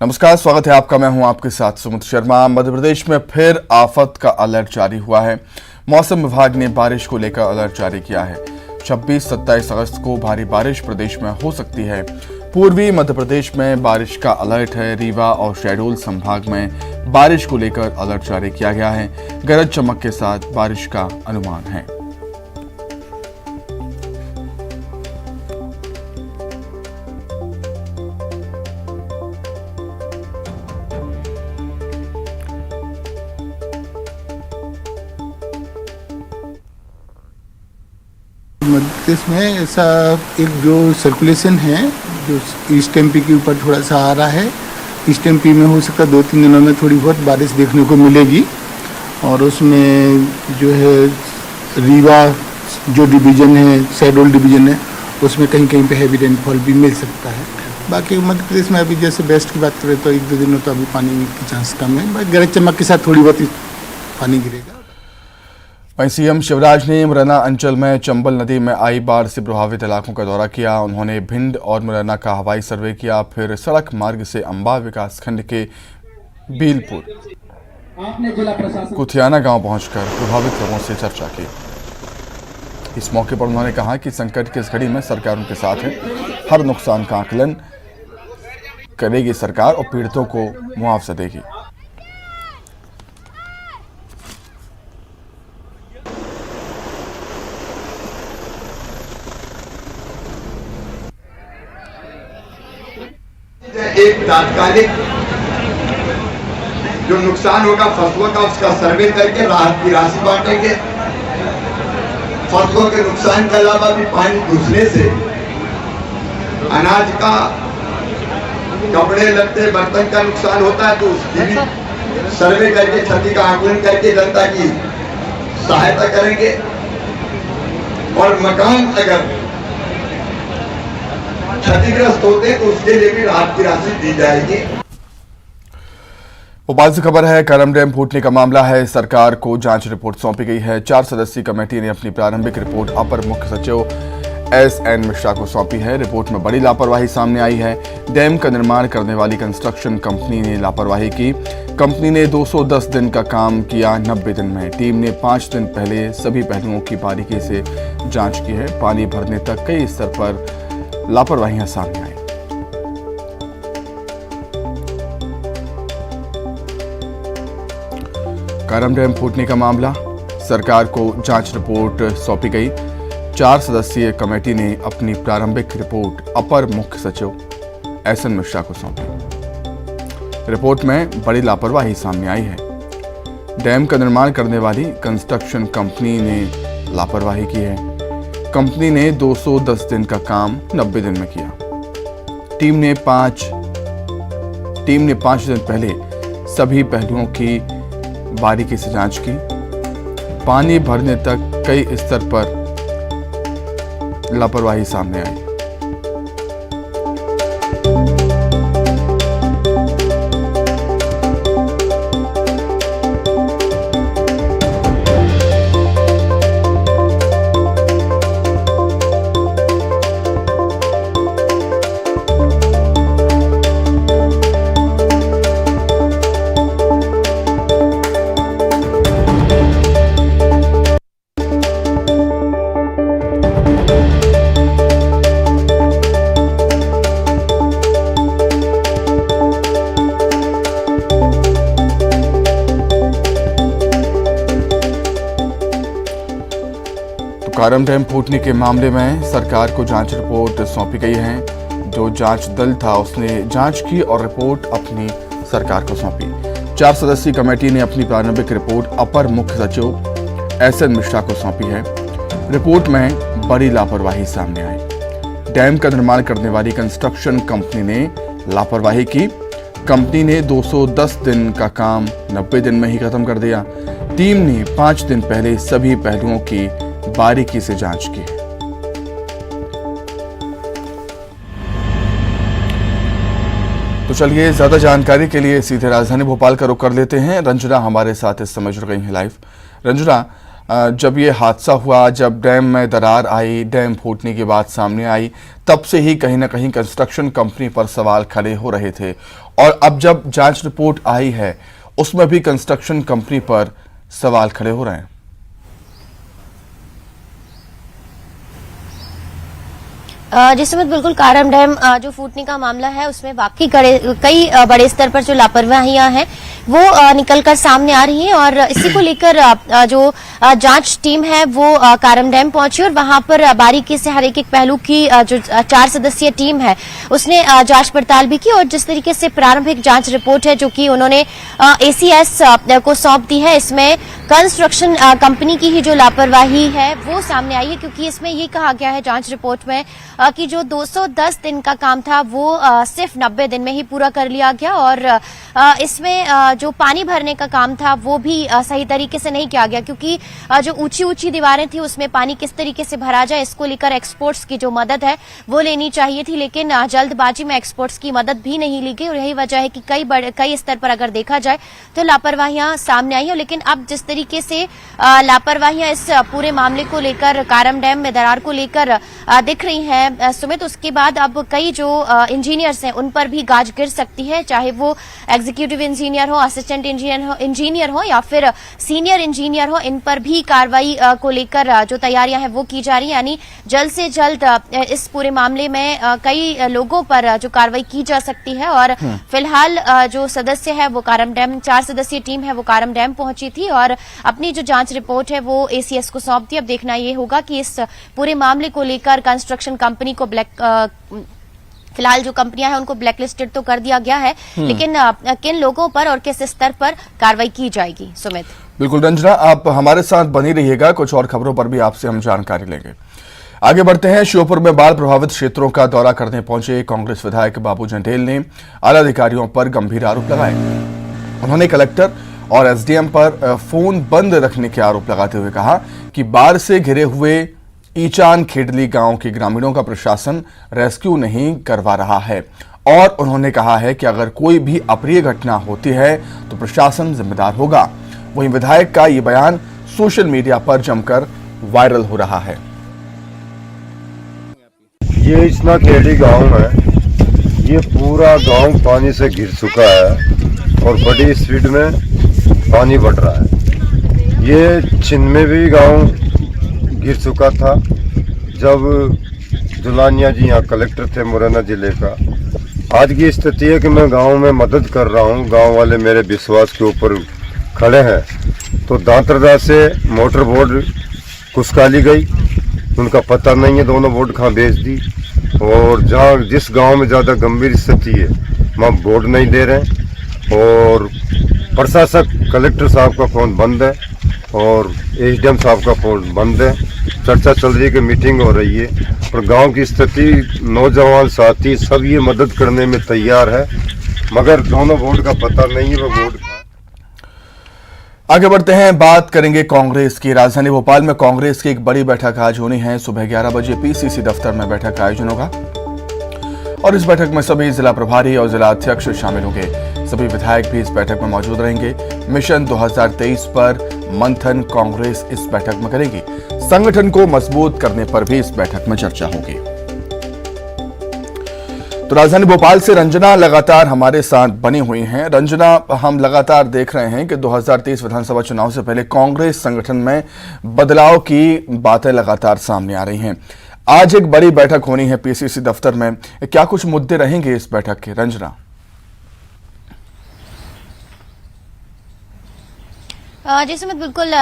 नमस्कार, स्वागत है आपका। मैं हूं आपके साथ सुमित शर्मा। मध्य प्रदेश में फिर आफत का अलर्ट जारी हुआ है। मौसम विभाग ने बारिश को लेकर अलर्ट जारी किया है। 26-27 अगस्त को भारी बारिश प्रदेश में हो सकती है। पूर्वी मध्य प्रदेश में बारिश का अलर्ट है। रीवा और शहडोल संभाग में बारिश को लेकर अलर्ट जारी किया गया है। गरज चमक के साथ बारिश का अनुमान है। मध्य प्रदेश में ऐसा एक जो सर्कुलेशन है जो ईस्ट एमपी के ऊपर थोड़ा सा आ रहा है। ईस्ट एमपी में हो सकता है 2-3 दिनों में थोड़ी बहुत बारिश देखने को मिलेगी और उसमें जो है रीवा जो डिवीज़न है, शहडोल डिवीज़न है, उसमें कहीं कहीं पे हैवी रेनफॉल भी मिल सकता है। बाकी मध्य प्रदेश में अभी जैसे बेस्ट की बात करें तो 1-2 दिनों तो अभी पानी की चांस कम है। गरज चमक के साथ थोड़ी बहुत पानी गिरेगा। वहीं सीएम शिवराज ने मुरैना अंचल में चंबल नदी में आई बाढ़ से प्रभावित इलाकों का दौरा किया। उन्होंने भिंड और मुरैना का हवाई सर्वे किया, फिर सड़क मार्ग से अंबा विकासखंड के बीलपुर कुथियाना गांव पहुंचकर प्रभावित लोगों से चर्चा की। इस मौके पर उन्होंने कहा कि संकट की इस घड़ी में सरकार उनके साथ है। हर नुकसान का आकलन करेगी सरकार और पीड़ितों को मुआवजा देगी। एक तात्कालिक जो नुकसान होगा फसलों का उसका सर्वे करके राहत की राशि बांटेंगे। फसलों के नुकसान के अलावा भी पानी घुसने से अनाज का, कपड़े लत्ते बर्तन का नुकसान होता है तो उसकी भी सर्वे करके क्षति का आकलन करके जनता की सहायता करेंगे। और मकान अगर क्षतिग्रस्त होते तो उसके लिए भी राहत की राशि दी जाएगी। भोपाल से खबर है, करम डैम फूटने का मामला है। सरकार को जांच रिपोर्ट सौंपी गई है। 4 सदस्यीय कमेटी ने अपनी प्रारंभिक रिपोर्ट अपर मुख्य सचिव SN मिश्रा को सौंपी है। रिपोर्ट में बड़ी लापरवाही सामने आई है। डैम का निर्माण करने वाली कंस्ट्रक्शन कंपनी ने लापरवाही की। कंपनी ने 210 दिन का काम किया 90 दिन में। टीम ने 5 दिन पहले सभी पहलुओं की बारीकी से जाँच की है। पानी भरने तक कई स्तर पर लापरवाहियां सामने आई। करम डैम फूटने का मामला, सरकार को जांच रिपोर्ट सौंपी गई। 4 सदस्यीय कमेटी ने अपनी प्रारंभिक रिपोर्ट अपर मुख्य सचिव SN मिश्रा को सौंपी। रिपोर्ट में बड़ी लापरवाही सामने आई है। डैम का निर्माण करने वाली कंस्ट्रक्शन कंपनी ने लापरवाही की है। कंपनी ने 210 दिन का काम 90 दिन में किया। टीम ने 5 दिन पहले सभी पहलुओं की बारीकी से जांच की। पानी भरने तक कई स्तर पर लापरवाही सामने आई। करम डैम फूटने के मामले में सरकार को जांच रिपोर्ट सौंपी गई है। जो जांच दल था उसने जांच की और रिपोर्ट अपनी सरकार को सौंपी। 4 सदस्यीय कमेटी ने अपनी प्रारंभिक रिपोर्ट अपर मुख्य सचिव SN मिश्रा को सौंपी है। रिपोर्ट में बड़ी लापरवाही सामने आई। डैम का निर्माण करने वाली कंस्ट्रक्शन कंपनी ने लापरवाही की। कंपनी ने 210 दिन का काम 90 दिन में ही खत्म कर दिया। टीम ने 5 दिन पहले सभी पहलुओं की बारीकी से जांच की है। तो चलिए, ज्यादा जानकारी के लिए सीधे राजधानी भोपाल का रुख कर लेते हैं। रंजना हमारे साथ इस समय जुड़ गई हैं लाइव। रंजना, जब ये हादसा हुआ, जब डैम में दरार आई, डैम फूटने की बात सामने आई, तब से ही कहीं ना कहीं कंस्ट्रक्शन कंपनी पर सवाल खड़े हो रहे थे और अब जब जांच रिपोर्ट आई है उसमें भी कंस्ट्रक्शन कंपनी पर सवाल खड़े हो रहे हैं। जिस समय बिल्कुल कारम डैम जो फूटने का मामला है उसमें वाकई कई बड़े स्तर पर जो लापरवाहियां हैं वो निकलकर सामने आ रही हैं और इसी को लेकर जो जांच टीम है वो कारम डैम पहुंची और वहां पर बारीकी से हर एक पहलू की जो 4 सदस्यीय टीम है उसने जांच पड़ताल भी की और जिस तरीके से प्रारंभिक जांच रिपोर्ट है जो कि उन्होंने ACS को सौंप दी है, इसमें कंस्ट्रक्शन कंपनी की ही जो लापरवाही है वो सामने आई है, क्योंकि इसमें ये कहा गया है जांच रिपोर्ट में कि जो 210 दिन का काम था वो सिर्फ 90 दिन में ही पूरा कर लिया गया और इसमें जो पानी भरने का काम था वो भी सही तरीके से नहीं किया गया, क्योंकि जो ऊंची ऊंची दीवारें थी उसमें पानी किस तरीके से भरा जाए इसको लेकर एक्सपर्ट्स की जो मदद है वो लेनी चाहिए थी, लेकिन जल्दबाजी में एक्सपर्ट्स की मदद भी नहीं ली गई और यही वजह है कि कई स्तर पर अगर देखा जाए तो लापरवाहियां सामने आई हैं। लेकिन अब जिस तरीके से लापरवाहियां इस पूरे मामले को लेकर कारम डैम में दरार को लेकर दिख रही हैं सुमित, उसके बाद अब कई जो इंजीनियर्स हैं उन पर भी गाज गिर सकती है, चाहे वो एग्जीक्यूटिव इंजीनियर हो, असिस्टेंट इंजीनियर हो या फिर सीनियर इंजीनियर हो, इन पर भी कार्रवाई को लेकर जो तैयारियां हैं वो की जा रही है। यानी जल्द से जल्द इस पूरे मामले में कई लोगों पर जो कार्रवाई की जा सकती है और फिलहाल जो सदस्य है वो कारम डैम 4 सदस्यीय टीम है वो कारम डैम पहुंची थी और अपनी जो जांच रिपोर्ट है वो ACS को सौंप दी। अब देखना ये होगा कि इस पूरे मामले को लेकर कंस्ट्रक्शन कंपनी को फिलहाल जो कंपनियां हैं उनको ब्लैकलिस्टेड तो कर दिया गया है, लेकिन किन लोगों पर और किस स्तर पर कार्रवाई की जाएगी। सुमित, बिल्कुल रंजना, आप हमारे साथ बनी रहिएगा, कुछ और खबरों पर भी आपसे हम जानकारी लेंगे। आगे बढ़ते हैं। श्योपुर में बाढ़ प्रभावित क्षेत्रों का दौरा करने पहुंचे कांग्रेस विधायक बाबू जंडेल ने आला अधिकारियों पर गंभीर आरोप लगाए। उन्होंने कलेक्टर और SDM पर फोन बंद रखने के आरोप लगाते हुए कहा कि बाढ़ से घिरे हुए ईचान खेडली गांव के ग्रामीणों का प्रशासन रेस्क्यू नहीं करवा रहा है और उन्होंने कहा है कि अगर कोई भी अप्रिय घटना होती है तो प्रशासन जिम्मेदार होगा। वहीं विधायक का ये बयान सोशल मीडिया पर जमकर वायरल हो रहा है। ये इतना खेड़ी गांव है, ये पूरा गांव पानी से घिर चुका है और बड़ी स्पीड में पानी बढ़ रहा है। ये छिन्मे भी गांव गिर चुका था जब दुलानिया जी यहाँ कलेक्टर थे मुरैना जिले का। आज की स्थिति है कि मैं गांव में मदद कर रहा हूँ, गांव वाले मेरे विश्वास के ऊपर खड़े हैं। तो दांतरदा से मोटर बोर्ड कुसकाली गई, उनका पता नहीं है दोनों बोर्ड कहाँ भेज दी और जहाँ जिस गांव में ज़्यादा गंभीर स्थिति है वहाँ बोर्ड नहीं दे रहे और प्रशासक कलेक्टर साहब का फ़ोन बंद है और SDM साहब का फोन बंद है। चर्चा चल रही है कि मीटिंग हो रही है और गांव की स्थिति नौजवान साथी सब ये मदद करने में तैयार है, मगर दोनों बोर्ड का पता नहीं है वो बोर्ड का। आगे बढ़ते हैं, बात करेंगे कांग्रेस की। राजधानी भोपाल में कांग्रेस की एक बड़ी बैठक आज होनी है। सुबह 11 बजे PCC दफ्तर में बैठक का आयोजन होगा और इस बैठक में सभी जिला प्रभारी और जिला अध्यक्ष शामिल होंगे। सभी विधायक भी इस बैठक में मौजूद रहेंगे। मिशन 2023 पर मंथन कांग्रेस इस बैठक में करेगी। संगठन को मजबूत करने पर भी इस बैठक में चर्चा होगी। तो राजधानी भोपाल से रंजना लगातार हमारे साथ बनी हुई हैं। रंजना, हम लगातार देख रहे हैं कि 2023 विधानसभा चुनाव से पहले कांग्रेस संगठन में बदलाव की बातें लगातार सामने आ रही हैं। आज एक बड़ी बैठक होनी है PCC दफ्तर में, क्या कुछ मुद्दे रहेंगे इस बैठक के? रंजना, जी सुमित, बिल्कुल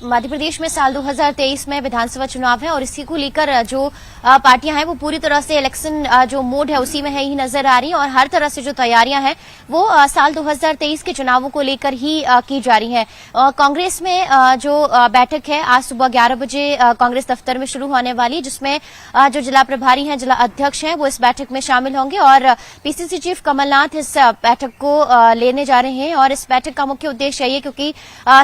मध्य प्रदेश में साल 2023 में विधानसभा चुनाव है और इसी को लेकर जो पार्टियां हैं वो पूरी तरह से इलेक्शन जो मोड है उसी में ही नजर आ रही हैं और हर तरह से जो तैयारियां हैं वो साल 2023 के चुनावों को लेकर ही की जा रही हैं। कांग्रेस में जो बैठक है आज सुबह 11 बजे कांग्रेस दफ्तर में शुरू होने वाली है, जिसमें जो जिला प्रभारी हैं, जिला अध्यक्ष हैं, वो इस बैठक में शामिल होंगे और PCC चीफ कमलनाथ इस बैठक को लेने जा रहे हैं और इस बैठक का मुख्य उद्देश्य ये, क्योंकि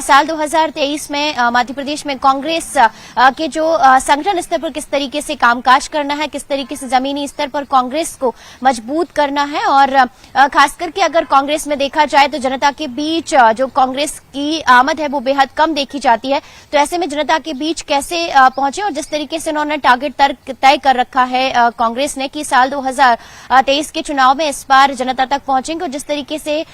साल 2023 में मध्य प्रदेश में कांग्रेस के जो संगठन स्तर पर किस तरीके से कामकाज करना है, किस तरीके से जमीनी स्तर पर कांग्रेस को मजबूत करना है और खास करके अगर कांग्रेस में देखा जाए तो जनता के बीच जो कांग्रेस की आमद है वो बेहद कम देखी जाती है। तो ऐसे में जनता के बीच कैसे पहुंचे और जिस तरीके से उन्होंने टारगेट तय कर रखा है कांग्रेस ने कि साल 2023 के चुनाव में इस बार जनता तक पहुंचेंगे और जिस तरीके से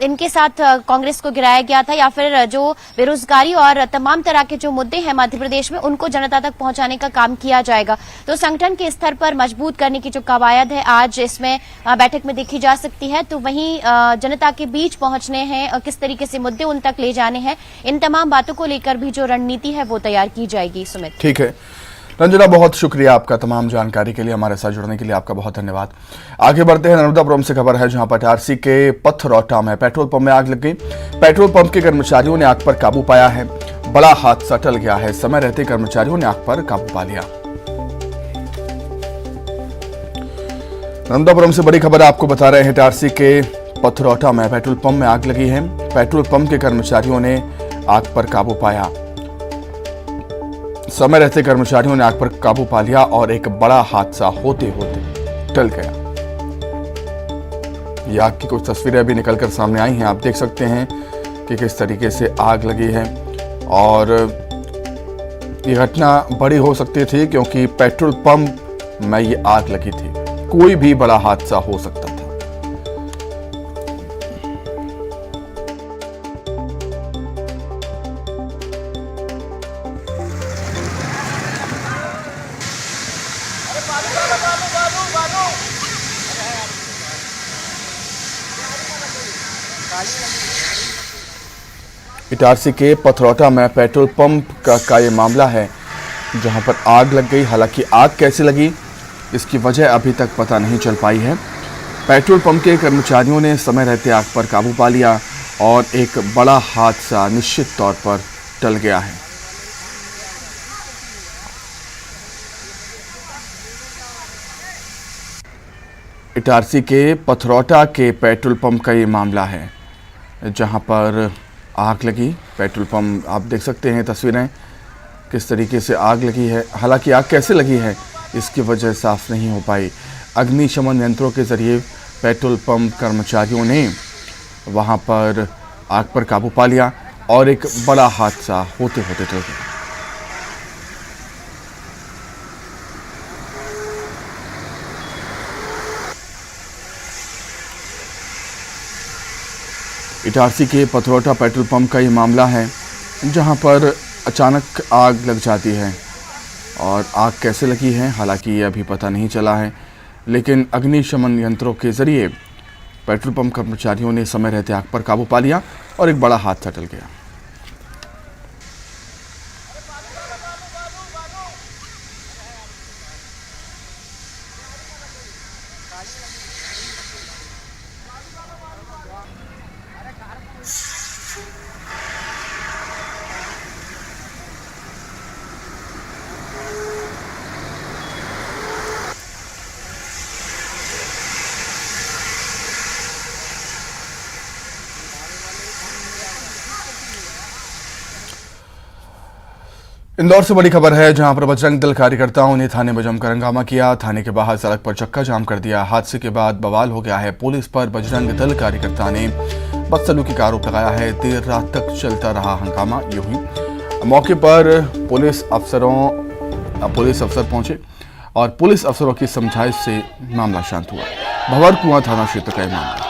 इनके साथ कांग्रेस को गिराया गया था या फिर जो बेरोजगारी और तमाम तरह के जो मुद्दे हैं मध्य प्रदेश में उनको जनता तक पहुंचाने का काम किया जाएगा। तो संगठन के स्तर पर मजबूत करने की जो कवायद है आज इसमें बैठक में देखी जा सकती है। तो वहीं जनता के बीच पहुंचने हैं, किस तरीके से मुद्दे उन तक ले जाने हैं, इन तमाम बातों को लेकर भी जो रणनीति है वो तैयार की जाएगी। सुमित, ठीक है रंजना, बहुत शुक्रिया आपका तमाम जानकारी के लिए, हमारे साथ जुड़ने के लिए आपका बहुत धन्यवाद। आगे बढ़ते हैं, नर्मदापुरम से खबर है जहां पर इटारसी के पथरौटा में पेट्रोल पंप में आग लग गई। पेट्रोल पंप के कर्मचारियों ने आग पर काबू पाया है। बड़ा हादसा टल गया है, समय रहते कर्मचारियों ने आग पर काबू पा लिया। नर्मदापुरम से बड़ी खबर आपको बता रहे हैं, इटारसी के पथरौटा में पेट्रोल पंप में आग लगी है। पेट्रोल पंप के कर्मचारियों ने आग पर काबू पाया, समय रहते कर्मचारियों ने आग पर काबू पा लिया और एक बड़ा हादसा होते होते टल गया। ये आग की कुछ तस्वीरें अभी निकलकर सामने आई हैं, आप देख सकते हैं कि किस तरीके से आग लगी है और ये घटना बड़ी हो सकती थी क्योंकि पेट्रोल पंप में ये आग लगी थी, कोई भी बड़ा हादसा हो सकता था। इटारसी के पथरौटा में पेट्रोल पंप का ये मामला है जहां पर आग लग गई। हालांकि आग कैसे लगी इसकी वजह अभी तक पता नहीं चल पाई है। पेट्रोल पंप के कर्मचारियों ने समय रहते आग पर काबू पा लिया और एक बड़ा हादसा निश्चित तौर पर टल गया है। इटारसी के पथरौटा के पेट्रोल पंप का ये मामला है जहां पर आग लगी। पेट्रोल पंप आप देख सकते हैं तस्वीरें, किस तरीके से आग लगी है। हालांकि आग कैसे लगी है इसकी वजह साफ नहीं हो पाई। अग्निशमन यंत्रों के जरिए पेट्रोल पंप कर्मचारियों ने वहां पर आग पर काबू पा लिया और एक बड़ा हादसा होते होते टल गया। इटारसी के पथरौटा पेट्रोल पंप का ये मामला है जहां पर अचानक आग लग जाती है और आग कैसे लगी है हालांकि ये अभी पता नहीं चला है, लेकिन अग्निशमन यंत्रों के जरिए पेट्रोल पंप कर्मचारियों ने समय रहते आग पर काबू पा लिया और एक बड़ा हादसा टल गया। इंदौर से बड़ी खबर है जहां पर बजरंग दल कार्यकर्ताओं ने थाने में जमकर हंगामा किया। थाने के बाहर सड़क पर चक्का जाम कर दिया। हादसे के बाद बवाल हो गया है। पुलिस पर बजरंग दल कार्यकर्ता ने बदसलूकी का आरोप लगाया है। देर रात तक चलता रहा हंगामा। यूं ही मौके पर पुलिस अफसर पहुंचे और पुलिस अफसरों की समझाइश से मामला शांत हुआ। भंवर कुआं थाना क्षेत्र का मामला।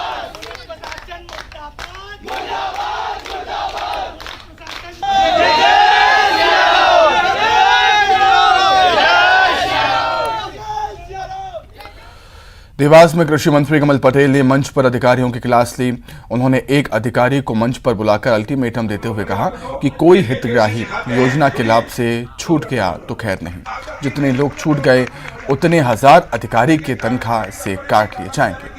देवास में कृषि मंत्री कमल पटेल ने मंच पर अधिकारियों की क्लास ली। उन्होंने एक अधिकारी को मंच पर बुलाकर अल्टीमेटम देते हुए कहा कि कोई हितग्राही योजना के लाभ से छूट गया तो खैर नहीं, जितने लोग छूट गए उतने हजार अधिकारी के तनख्वाह से काट लिए जाएंगे।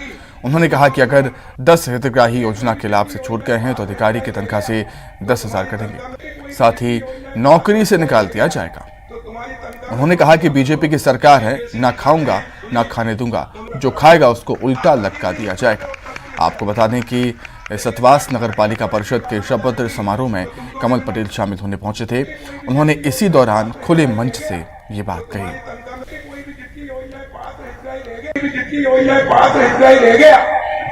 उन्होंने कहा कि अगर 10 हितग्राही योजना के लाभ से छूट गए हैं तो अधिकारी की तनख्वाह से 10,000 कटेंगे, साथ ही नौकरी से निकाल दिया जाएगा। उन्होंने कहा कि बीजेपी की सरकार है, ना खाऊंगा ना खाने दूंगा, जो खाएगा उसको उल्टा लटका दिया जाएगा। आपको बता दें कि इस सतवास नगर पालिका परिषद के शपथ समारोह में कमल पटेल शामिल होने पहुंचे थे। उन्होंने इसी दौरान खुले मंच से ये बात कही। जितनी योजनाएं पास रह गया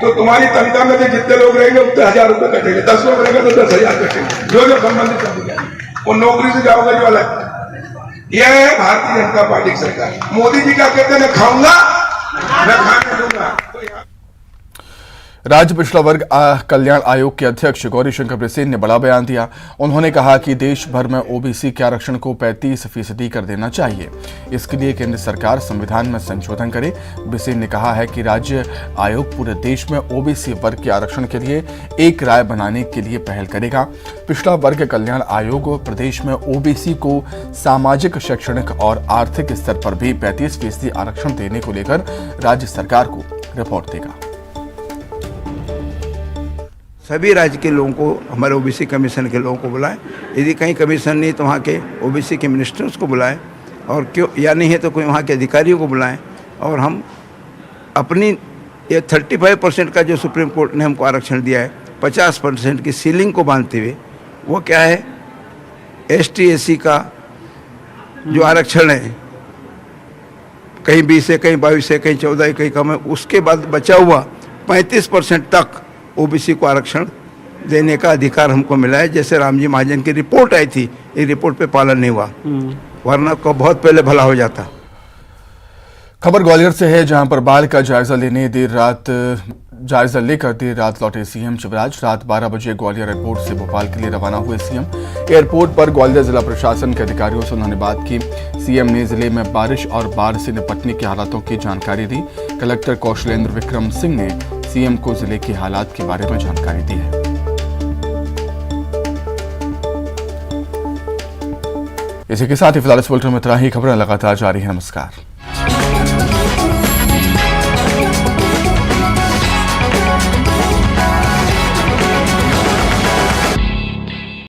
तो तुम्हारी तनख्वाह में से जितने लोग रहेंगे उतने 1000 रुपए कटेंगे, 10 लोग रहेंगे तो 10,000 कटेंगे, जो संबंधित अधिकारी वो नौकरी से जाओगे जो अलग। यह है भारतीय जनता पार्टी की सरकार। मोदी जी क्या कहते हैं, मैं खाऊंगा मैं खाने दूंगा। राज्य पिछड़ा वर्ग कल्याण आयोग के अध्यक्ष गौरी शंकर बिसेन ने बड़ा बयान दिया। उन्होंने कहा कि देश भर में ओबीसी के आरक्षण को 35% कर देना चाहिए। इसके लिए केंद्र सरकार संविधान में संशोधन करे। बिसेन ने कहा है कि राज्य आयोग पूरे देश में ओबीसी वर्ग के आरक्षण के लिए एक राय बनाने के लिए पहल करेगा। पिछड़ा वर्ग कल्याण आयोग प्रदेश में ओबीसी को सामाजिक, शैक्षणिक और आर्थिक स्तर पर भी 35% आरक्षण देने को लेकर राज्य सरकार को रिपोर्ट देगा। सभी राज्य के लोगों को, हमारे ओबीसी कमीशन के लोगों को बुलाएं। यदि कहीं कमीशन नहीं तो वहाँ के ओबीसी के मिनिस्टर्स को बुलाएं, और क्यों या नहीं है तो कोई वहाँ के अधिकारियों को बुलाएं, और हम अपनी ये 35% का जो सुप्रीम कोर्ट ने हमको आरक्षण दिया है, 50% की सीलिंग को बांधते हुए, वो क्या है, ST SC का जो आरक्षण है, कहीं 20 है, कहीं 22 है, कहीं 14 है, कहीं कम है, उसके बाद बचा हुआ 35% तक ओबीसी को आरक्षण देने का अधिकार हमको मिला है। जैसे रामजी महाजन की रिपोर्ट आई थी, ये रिपोर्ट पे पालन नहीं हुआ, वरना को बहुत पहले भला हो जाता। खबर ग्वालियर से है, जहां पर बाढ़ का जायजा लेकर देर रात लौटे सीएम शिवराज। रात 12 बजे ग्वालियर एयरपोर्ट से भोपाल के लिए रवाना हुए सीएम। एयरपोर्ट पर ग्वालियर जिला प्रशासन के अधिकारियों से उन्होंने बात की। सीएम ने जिले में बारिश और बाढ़ से निपटने के हालातों की जानकारी दी। कलेक्टर कौशलेंद्र विक्रम सिंह ने सीएम को जिले के हालात के बारे में जानकारी दी है। इसी के साथ ही फिलहाल इस बुलेटिन में इतना ही। खबरें लगातार जारी है। नमस्कार।